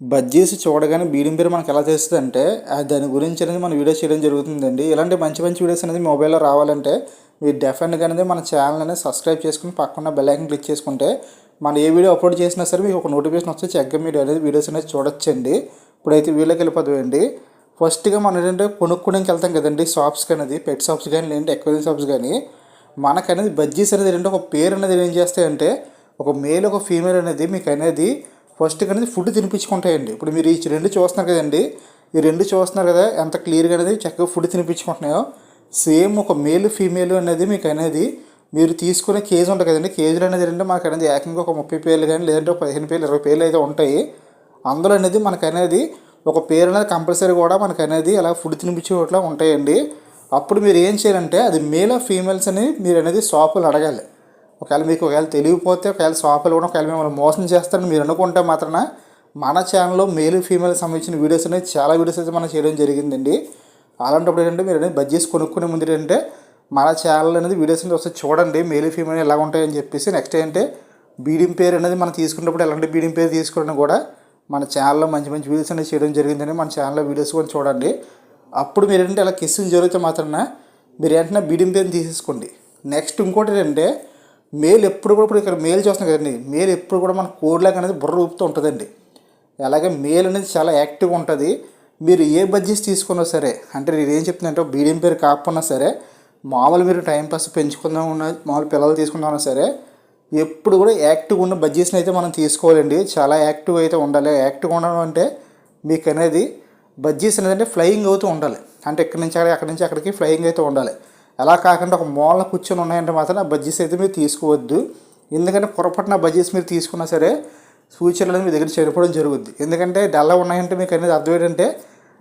బజ్జీస్ చూడగానే బీడింగ్ పేరు మనకు ఎలా తెలుస్తుందంటే దాని గురించి అనేది మనం వీడియో చేయడం జరుగుతుందండి. ఇలాంటి మంచి మంచి వీడియోస్ అనేది మొబైల్లో రావాలంటే మీరు డెఫినెట్గా అనేది మన ఛానల్ అనేది సబ్స్క్రైబ్ చేసుకుని పక్కన బెల్ ఐకాన్ క్లిక్ చేసుకుంటే మన ఏ వీడియో అప్లోడ్ చేసినా సరే మీకు ఒక నోటిఫికేషన్ వస్తే చక్కగా మీరు అనేది వీడియోస్ అనేది చూడొచ్చండి. ఇప్పుడైతే వీడియోకి వెళ్ళిపోతామండి. ఫస్ట్గా మనం ఏంటంటే కొనుక్కోవడానికి వెళ్తాం కదండి షాప్స్కి అనేది, పెట్ షాప్స్ కానీ లేదంటే ఎక్వేరియం షాప్స్ కానీ. మనకనేది బజ్జీస్ అనేది ఏంటంటే ఒక పేరు అనేది ఏం చేస్తాయంటే ఒక మేల్ ఒక ఫీమేల్ అనేది మీకు అనేది ఫస్ట్ అనేది ఫుడ్ తినిపించుకుంటాయండి. ఇప్పుడు మీరు ఈ రెండు చూస్తున్నారు కదండి, ఈ రెండు చూస్తున్నారు కదా ఎంత క్లియర్గా అనేది చక్కగా ఫుడ్ తినిపించుకుంటున్నాయో. సేమ్ ఒక మేల్ ఫీమేల్ అనేది మీకు అనేది మీరు తీసుకునే కేజీ ఉంటుంది కదండి, కేజీలు అనేది ఏంటంటే మనకు అనేది ఏకంగా ఒక 30 పేర్లు కానీ లేదంటే ఒక 15 పేర్లు 20 పేర్లు అయితే ఉంటాయి. అందులో అనేది మనకు అనేది ఒక పేరు అనేది కంపల్సరీ కూడా మనకు అనేది అలా ఫుడ్ తినిపించేట్లా ఉంటాయండి. అప్పుడు మీరు ఏం చేయాలంటే అది మేల్ ఆఫ్ ఫీమేల్స్ అని మీరు అనేది షాపులు అడగాలి. ఒకవేళ తెలియకపోతే ఒకవేళ షాపులు కూడా ఒకవేళ మిమ్మల్ని మోసం చేస్తారని మీరు అనుకుంటే మాత్రాన మన ఛానల్లో మేల్ ఫీమేల్ సంబంధించిన వీడియోస్ అనేది చాలా వీడియోస్ అయితే మనం చేయడం జరిగిందండి. అలాంటప్పుడు ఏంటంటే మీరు అనేది బడ్జెట్స్ కొనుక్కునే ముందు ఏంటంటే మన ఛానల్ అనేది వీడియోస్ అనేది ఒకసారి చూడండి మేల్ ఫీమేల్ ఎలా ఉంటాయని చెప్పేసి. నెక్స్ట్ ఏంటంటే బీడింగ్ పేరు అనేది మనం తీసుకున్నప్పుడు ఎలాంటి బీడింగ్ పేరు తీసుకోవడం కూడా మన ఛానల్లో మంచి మంచి వీడియోస్ అనేది చేయడం జరిగిందని మన ఛానల్లో వీడియోస్ కూడా చూడండి. అప్పుడు మీరు ఏంటంటే అలా కిస్సింగ్ జరిగితే మాత్రాన మీరు వెంటనే బీడింగ్ పేరుని తీసేసుకోండి. నెక్స్ట్ ఇంకోటి ఏంటంటే మేల్ ఎప్పుడు కూడా ఇప్పుడు ఇక్కడ మేల్ చూస్తున్నాం కదండి, మేల్ ఎప్పుడు కూడా మన కోడ్లాగా అనేది బుర్ర ఊపుతూ ఉంటుందండి. అలాగే మేల్ అనేది చాలా యాక్టివ్గా ఉంటుంది. మీరు ఏ బడ్జెట్స్ తీసుకున్నా సరే అంటే నేను ఏం చెప్తున్నానంటే బీడింగ్ పేరు కాకపోయినా సరే మామూలు మీరు టైంపాస్ పెంచుకుందాం ఉన్న మామూలు పిల్లలు తీసుకుందామన్నా సరే ఎప్పుడు కూడా యాక్టివ్గా ఉన్న బడ్జెట్స్ని అయితే మనం తీసుకోవాలండి. చాలా యాక్టివ్ అయితే ఉండాలి. యాక్టివ్గా ఉండడం అంటే మీకు అనేది బడ్జెట్స్ అనేది అంటే ఫ్లయింగ్ అవుతూ ఉండాలి. అంటే ఎక్కడి నుంచి అక్కడి నుంచి అక్కడికి ఫ్లయింగ్ అయితే ఉండాలి. అలా కాకుండా ఒక మూలన కూర్చొని ఉన్నాయంటే మాత్రం ఆ బడ్జెట్స్ అయితే మీరు తీసుకోవద్దు. ఎందుకంటే పొరపాటున బడ్జెట్స్ మీరు తీసుకున్నా సరే ఫ్యూచర్లో మీ దగ్గర చనిపోవడం జరుగుద్ది. ఎందుకంటే డల్లా ఉన్నాయంటే మీకు అనేది అర్థం ఏంటంటే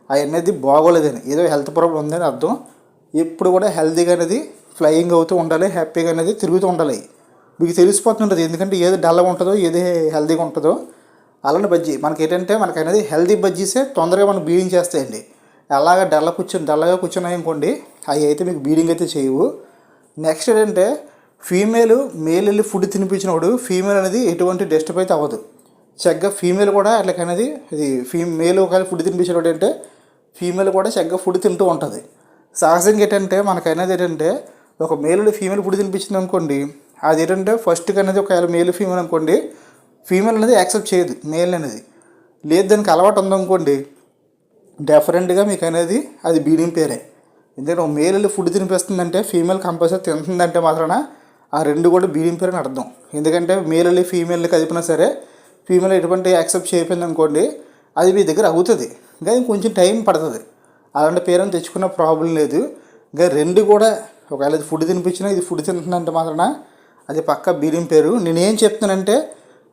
అవి అనేది బాగోలేదని, ఏదో హెల్త్ ప్రాబ్లం ఉందని అర్థం. ఎప్పుడు కూడా హెల్తీగా అనేది ఫ్లయింగ్ అవుతూ ఉండాలి, హ్యాపీగా అనేది తిరుగుతూ ఉండాలి. మీకు తెలిసిపోతుంటుంది ఎందుకంటే ఏది డల్గా ఉంటుందో ఏది హెల్తీగా ఉంటుందో. అలానే బజ్జీ మనకి ఏంటంటే మనకు అనేది హెల్తీ బజ్జీసే తొందరగా మనం బీడింగ్ చేస్తాయండి. అలాగా డల్గా కూర్చున్నాయి అనుకోండి అవి అయితే మీకు బీడింగ్ అయితే చేయవు. నెక్స్ట్ ఏంటంటే మేల్ వెళ్ళి ఫుడ్ తినిపించినప్పుడు ఫీమేల్ అనేది ఎటువంటి డిస్టర్బ్ అయితే అవ్వదు. చక్కగా ఫీమేల్ కూడా అట్లకనేది ఇది మేల్ ఒకవేళ ఫుడ్ తినిపించినప్పుడు అంటే ఫీమేల్ కూడా చక్కగా ఫుడ్ తింటూ ఉంటుంది. సహజంగా ఏంటంటే మనకనేది ఏంటంటే ఒక మేల్ ఫీమేల్ ఫుడ్ తినిపించింది అనుకోండి, అది ఏంటంటే ఫస్ట్కి అనేది ఒకవేళ మేల్ ఫీమేల్ అనుకోండి ఫీమేల్ అనేది యాక్సెప్ట్ చేయదు మేల్ అనేది. లేదు దానికి అలవాటు ఉందనుకోండి డెఫరెంట్గా మీకు అనేది అది బీడింగ్ పేరే. ఎందుకంటే ఒక మేల్ ఫుడ్ తినిపిస్తుందంటే ఫీమేల్ కంపల్సరీ తింటుందంటే మాత్రాన ఆ రెండు కూడా బీడింగ్ పేరు అని అర్థం. ఎందుకంటే మేల్ ఫీమేల్ని కదిపినా సరే ఫీమేల్ ఎటువంటి యాక్సెప్ట్ చేయకపోయింది అనుకోండి అది మీ దగ్గర అవుతుంది, కానీ కొంచెం టైం పడుతుంది. అలాంటి పేరుని తెచ్చుకున్న ప్రాబ్లం లేదు. ఇంకా రెండు కూడా ఒకవేళ ఇది ఫుడ్ తినిపించినా ఇది ఫుడ్ తింటుందంటే మాత్రాన అది పక్కా బీడింగ్ పేరు. నేనేం చెప్తున్నానంటే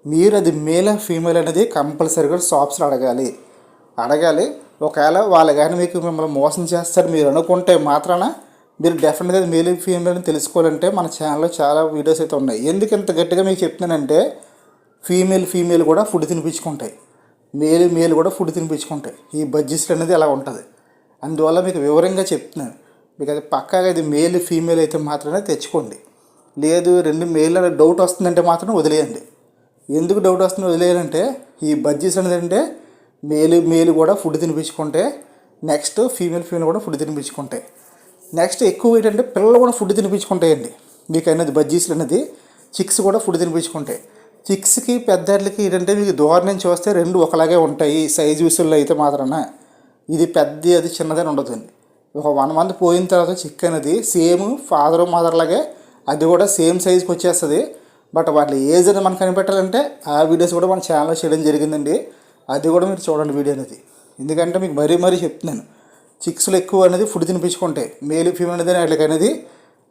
మీరు అది మేల్ ఫీమేల్ అనేది కంపల్సరీగా షాప్స్లో అడగాలి. ఒకవేళ వాళ్ళు కానీ మీకు మిమ్మల్ని మోసం చేస్తారు మీరు అనుకుంటే మాత్రాన మీరు డెఫినెట్గా మేల్ ఫీమేల్ అని తెలుసుకోవాలంటే మన ఛానల్లో చాలా వీడియోస్ అయితే ఉన్నాయి. ఎందుకు ఇంత గట్టిగా మీకు చెప్తున్నానంటే ఫీమేల్ కూడా ఫుడ్ తినిపించుకుంటాయి, మేల్ కూడా ఫుడ్ తినిపించుకుంటాయి. ఈ బడ్జెట్స్ అనేది అలా ఉంటుంది. అందువల్ల మీకు వివరంగా చెప్తున్నాను. మీకు అది పక్కాగా ఇది మేల్ ఫీమేల్ అయితే మాత్రమే తెచ్చుకోండి. లేదు రెండు మేల్ అనే డౌట్ వస్తుందంటే మాత్రం వదిలేయండి. ఎందుకు డౌట్ వస్తుందో వదిలేయాలంటే ఈ బడ్జెట్స్ అనేది అంటే మేల్ కూడా ఫుడ్ తినిపించుకుంటే నెక్స్ట్ ఫీమేల్ కూడా ఫుడ్ తినిపించుకుంటాయి. నెక్స్ట్ ఎక్కువ ఏంటంటే పిల్లలు కూడా ఫుడ్ తినిపించుకుంటాయండి. మీకు అనేది బజ్జీస్లు అనేది చిక్స్ కూడా ఫుడ్ తినిపించుకుంటాయి. చిక్స్కి పెద్దలకి ఏంటంటే మీకు దూరం నుంచి చూస్తే రెండు ఒకలాగే ఉంటాయి సైజు విషయంలో అయితే మాత్రాన. ఇది పెద్ద అది చిన్నదని ఉండదండి. ఒక 1 month పోయిన తర్వాత చిక్ అనేది సేమ్ ఫాదర్ మదర్ లాగే అది కూడా సేమ్ సైజుకి వచ్చేస్తుంది. బట్ వాళ్ళ ఏజ్ అనేది మనకు కనిపెట్టాలంటే ఆ వీడియోస్ కూడా మన ఛానల్లో చేయడం జరిగిందండి. అది కూడా మీరు చూడండి వీడియో అనేది. ఎందుకంటే మీకు మరీ చెప్తున్నాను చిక్స్లు ఎక్కువ అనేది ఫుడ్ తినిపించుకుంటాయి. మేల్ ఫీమేల్ అనేది వాటికి అనేది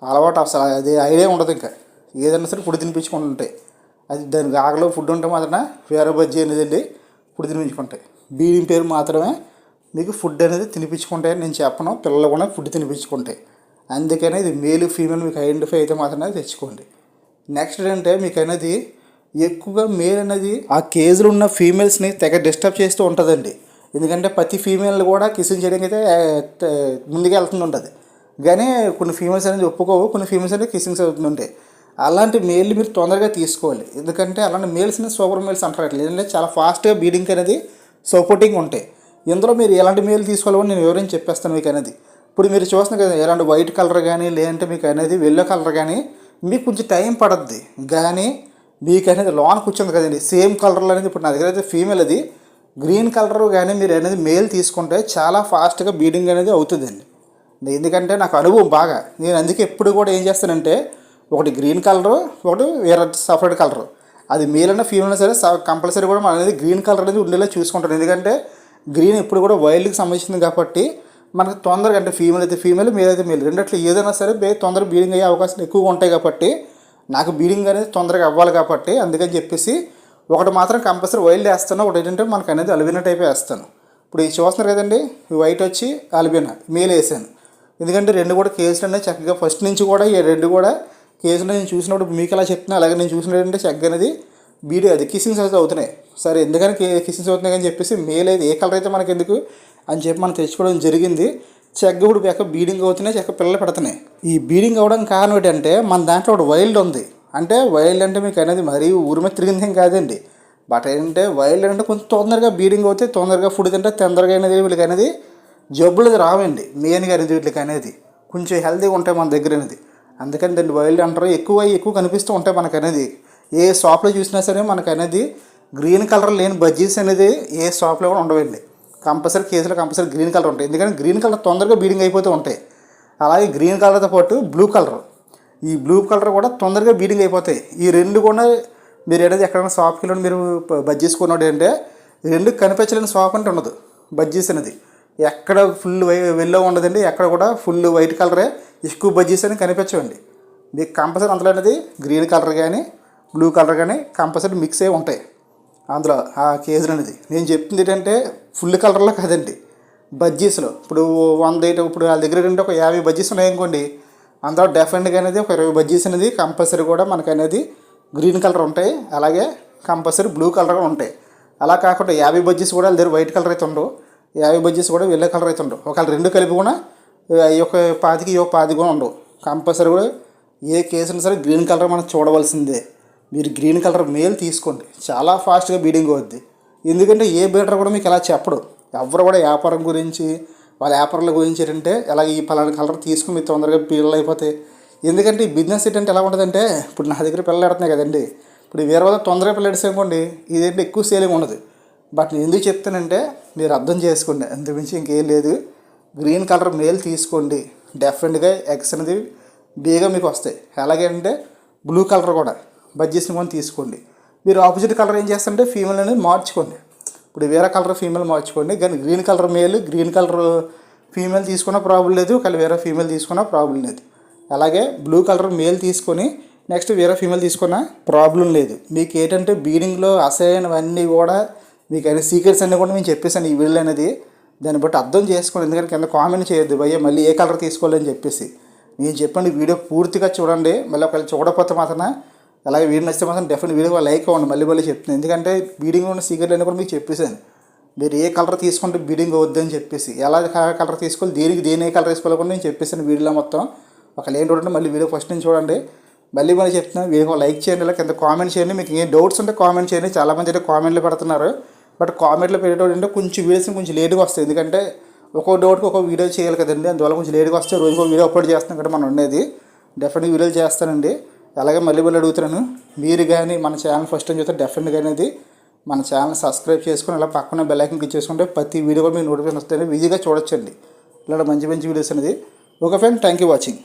అలవాటు అసలు అది ఐడియా ఉండదు. ఇంకా ఏదైనా సరే ఫుడ్ తినిపించుకుంటూ ఉంటాయి. అది దానికి ఆకలో ఫుడ్ ఉంటే మాత్రమే వేరే బజ్జీ అనేది అండి ఫుడ్ తినిపించుకుంటాయి. బీడింగ్ పేరు మాత్రమే మీకు ఫుడ్ అనేది తినిపించుకుంటాయని నేను చెప్పను. పిల్లలు కూడా ఫుడ్ తినిపించుకుంటాయి. అందుకనే ఇది మేల్ ఫీమేల్ మీకు ఐడెంటిఫై అయితే మాత్రమే తెచ్చుకోండి. నెక్స్ట్ ఏంటంటే మీకు అనేది ఎక్కువగా మేల్ అనేది ఆ కేజ్లో ఉన్న ఫీమేల్స్ని తెగ డిస్టర్బ్ చేస్తూ ఉంటుందండి. ఎందుకంటే ప్రతి ఫీమేల్ కూడా కిస్సింగ్ చేయడానికి అయితే ముందుకు వెళ్తుంటుంది. కానీ కొన్ని ఫీమేల్స్ అనేది ఒప్పుకోవు, కొన్ని ఫీమేల్స్ అనేది కిస్సింగ్స్ అవుతుంటాయి. అలాంటి మేల్ని మీరు తొందరగా తీసుకోవాలి. ఎందుకంటే అలాంటి మేల్స్ని సూపర్ మేల్స్ అంటారు. లేదంటే చాలా ఫాస్ట్గా బీడింగ్ అనేది సపోర్టింగ్ ఉంటాయి. ఇందులో మీరు ఎలాంటి మెయిల్ తీసుకోవాలో నేను వివరించి చెప్పేస్తాను మీకు అనేది. ఇప్పుడు మీరు చూస్తున్నారు కదా, ఎలాంటి వైట్ కలర్ కానీ లేదంటే మీకు అనేది ఎల్లో కలర్ కానీ మీకు కొంచెం టైం పడుద్ది, కానీ మీకు అనేది లోన్ కూర్చుంది కదండి సేమ్ కలర్లో అనేది. ఇప్పుడు నా దగ్గర అయితే ఫీమేల్ అది గ్రీన్ కలర్ కానీ మీరు అనేది మెయిల్ తీసుకుంటే చాలా ఫాస్ట్గా బీడింగ్ అనేది అవుతుందండి. ఎందుకంటే నాకు అనుభవం బాగా, నేను అందుకే ఎప్పుడు కూడా ఏం చేస్తానంటే ఒకటి గ్రీన్ కలరు, ఒకటి వేరే సపరేట్ కలరు, అది మేల్ అయినా ఫీమేల్ అయినా సరే కంపల్సరీ కూడా మనం అనేది గ్రీన్ కలర్ అనేది ఉండేలా చూసుకుంటాను. ఎందుకంటే గ్రీన్ ఎప్పుడు కూడా వైల్డ్కి సంబంధించింది కాబట్టి మనకు తొందరగా, అంటే ఫీమేల్ అయితే ఫీమేల్, మేల్ అయితే మేల్, రెండిట్లో ఏదైనా సరే తొందరగా బీడింగ్ అయ్యే అవకాశాలు ఎక్కువగా ఉంటాయి కాబట్టి నాకు బీడింగ్ అనేది తొందరగా అవ్వాలి కాబట్టి అందుకని చెప్పేసి ఒకటి మాత్రం కంపల్సరీ వైల్డ్ వేస్తాను, ఒకటి ఏంటంటే మనకు అనేది అల్బినా టైప్ వేస్తాను. ఇప్పుడు ఇది చూస్తున్నారు కదండి, వైట్ వచ్చి అల్బినా మేల్ వేసాను. ఎందుకంటే రెండు కూడా కేసులు అనేది చక్కగా ఫస్ట్ నుంచి కూడా ఈ రెండు కూడా కేసులో నేను చూసినప్పుడు మీకు ఎలా చెప్తున్నా అలాగే నేను చూసినట్టు చక్కగా అనేది బీడీ అది కిస్సింగ్స్ అయితే అవుతున్నాయి. సరే ఎందుకని కిస్సింగ్స్ అవుతున్నాయి అని చెప్పేసి మేల్ అయితే ఏ కలర్ అయితే మనకి ఎందుకు అని చెప్పి మనం తెచ్చుకోవడం జరిగింది. చెక్క ఇప్పుడు చెక్క బీడింగ్ అవుతున్నాయి, చెక్క పిల్లలు పెడుతున్నాయి. ఈ బీడింగ్ అవ్వడం కారణం ఏంటంటే మన దాంట్లో ఒకటి వైల్డ్ ఉంది. అంటే వైల్డ్ అంటే మీకు అనేది మరీ ఊరి మీద తిరిగింది ఏం కాదండి. బట్ ఏంటంటే వైల్డ్ అంటే కొంచెం తొందరగా బీడింగ్ అవుతాయి, తొందరగా ఫుడ్ తింటే తొందరగా అనేది వీళ్ళకి అనేది జబ్బులు రావండి. మెయిన్గా అనేది వీటికి అనేది కొంచెం హెల్తీగా ఉంటాయి మన దగ్గర అనేది. అందుకని దాన్ని వైల్డ్ అంటారు. ఎక్కువ కనిపిస్తూ ఉంటాయి మనకు అనేది. ఏ షాప్లో చూసినా సరే మనకు అనేది గ్రీన్ కలర్ లేని బజ్జీస్ అనేది ఏ షాప్లో కూడా ఉండవండి. కంపల్సరీ కేసులో కంపల్సరీ గ్రీన్ కలర్ ఉంటాయి. ఎందుకంటే గ్రీన్ కలర్ తొందరగా బీడింగ్ అయిపోతూ ఉంటాయి. అలాగే గ్రీన్ కలర్తో పాటు బ్లూ కలర్, ఈ బ్లూ కలర్ కూడా తొందరగా బీడింగ్ అయిపోతాయి. ఈ రెండు కూడా మీరు ఏదైతే ఎక్కడైనా షాప్కి వెళ్ళి మీరు బజ్జీస్ కొన్నాడు అంటే రెండు కనిపించలేని షాప్ అంటే ఉండదు. బజ్జీస్ అనేది ఎక్కడ ఫుల్ వెల్లో ఉండదండి, ఎక్కడ కూడా ఫుల్ వైట్ కలరే ఎక్కువ బజ్జీస్ అని కనిపించవండి. మీకు కంపల్సరీ అందులో అనేది గ్రీన్ కలర్ కానీ బ్లూ కలర్ కానీ కంపల్సరీ మిక్స్ అయ్యి ఉంటాయి అందులో ఆ కేజీలు అనేది. నేను చెప్తుంది ఏంటంటే ఫుల్ కలర్లో కాదండి, బజ్జీస్లో. ఇప్పుడు 100 ఇప్పుడు వాళ్ళ దగ్గర ఏంటంటే ఒక 50 బజ్జీస్ ఉన్నాయనుకోండి, అందులో డెఫినెట్గా అనేది ఒక 20 బజ్జీస్ అనేది కంపల్సరీ కూడా మనకు అనేది గ్రీన్ కలర్ ఉంటాయి, అలాగే కంపల్సరీ బ్లూ కలర్ ఉంటాయి. అలా కాకుండా 50 బజ్జీస్ కూడా వాళ్ళ దగ్గర వైట్ కలర్ అయితే ఉండవు, 50 బజ్జీస్ కూడా ఎల్లో కలర్ అయితే ఉండవు. ఒకవేళ రెండు కలిపి కూడా ఈ యొక్క 25 కూడా ఉండవు. కంపల్సరీ కూడా ఏ కేసులు సరే గ్రీన్ కలర్ మనం చూడవలసిందే. మీరు గ్రీన్ కలర్ మేల్ తీసుకోండి, చాలా ఫాస్ట్గా బీడింగ్ అవుద్ది. ఎందుకంటే ఏ బీడర్ కూడా మీకు ఎలా చెప్పడు. ఎవరు కూడా వ్యాపారం గురించి వాళ్ళ వ్యాపారాల గురించి ఏంటంటే అలాగే ఈ పలానా కలర్ తీసుకుని మీరు తొందరగా పిల్లలు అయిపోతాయి. ఎందుకంటే ఈ బిజినెస్ ఏంటంటే ఎలా ఉంటుందంటే ఇప్పుడు నా దగ్గర పిల్లలు పెడుతున్నాయి కదండి, ఇప్పుడు వేరే వాళ్ళ తొందరగా పిల్లలు అనుకోండి ఇదేంటి ఎక్కువ సేలింగ్ ఉండదు. బట్ నేను ఎందుకు చెప్తానంటే మీరు అర్థం చేసుకోండి, అంతకుమించి ఇంకేం లేదు. గ్రీన్ కలర్ మేల్ తీసుకోండి, డెఫినెట్గా ఎగ్స్ అనేది బేగా మీకు వస్తాయి. అలాగే అంటే బ్లూ కలర్ కూడా బడ్జెట్ని కూడా తీసుకోండి. మీరు ఆపోజిట్ కలర్ ఏం చేస్తారంటే ఫీమేల్ అనేది మార్చుకోండి. ఇప్పుడు వేరే కలర్ ఫీమేల్ మార్చుకోండి, కానీ green colour male green colour female తీసుకున్న ప్రాబ్లం లేదు, కానీ వేరే ఫీమేల్ తీసుకున్న ప్రాబ్లం లేదు. అలాగే బ్లూ కలర్ మేల్ తీసుకొని నెక్స్ట్ వేరే ఫీమేల్ తీసుకున్న ప్రాబ్లం లేదు. మీకు ఏంటంటే బీడింగ్లో అసైనవన్నీ కూడా మీకు అయిన సీక్రెట్స్ అన్నీ కూడా నేను చెప్పేసాను ఈ వీడియో అనేది. దాన్ని బట్టి అర్థం చేసుకోండి. ఎందుకంటే కింద కామెంట్ చేయొద్దు భయ్య మళ్ళీ ఏ కలర్ తీసుకోవాలని చెప్పేసి. నేను చెప్పండి వీడియో పూర్తిగా చూడండి. మళ్ళీ ఒకవేళ చూడకపోతే మాత్రం అలాగే వీడియో నచ్చితే మాత్రం డెఫినెట్ వీడియో లైక్ అవ్వండి. మళ్ళీ చెప్తున్నాను, ఎందుకంటే బీడింగ్ ఉన్న సీక్రెట్ అన్నీ కూడా మీకు చెప్పేసాను. మీరు ఏ కలర్ తీసుకుంటే బీడింగ్ అవుద్దని చెప్పేసి, ఎలా కలర్ తీసుకోవాలి, దేని ఏ కలర్ తీసుకోవాలి కూడా నేను చెప్పేసాను వీడియోలో మొత్తం. ఒకవేళ ఏం చూడండి మళ్ళీ వీడియో ఫస్ట్ నుంచి చూడండి. మళ్ళీ చెప్తున్నాను వీడియో లైక్ చేయండి, ఇలా కింద కామెంట్ చేయండి. మీకు ఏ డౌట్స్ ఉంటే కామెంట్ చేయండి. చాలామంది అయితే కామెంట్లు పెడుతున్నారు, బట్ కామెంట్లో పెట్టేటప్పుడు అంటే కొంచెం వీడియోస్ కొంచెం లేట్గా వస్తాయి. ఎందుకంటే ఒక్కొక్క డౌట్కి ఒక్కొక్క వీడియో చేయాలి కదండి, అందువల్ల కొంచెం లేట్గా వస్తే రోజుకు ఒక వీడియో అప్లోడ్ చేస్తున్నాం కదా మనం ఉండేది. డెఫినెట్గా వీడియోలు చేస్తానండి. అలాగే మళ్ళీ అడుగుతున్నాను, మీరు కానీ మన ఛానల్ ఫస్ట్ టైం చూస్తే డెఫినెట్గా అనేది మన ఛానల్ సబ్స్క్రైబ్ చేసుకొని అలా పక్కన బెల్ ఐకాన్ క్లిక్ చేసుకుంటే ప్రతి వీడియో కూడా మీకు నోటిఫికేషన్ వస్తాయి, ఈజీగా చూడొచ్చండి ఇలాంటి మంచి వీడియోస్ అనేది. Okay friend, thank you watching.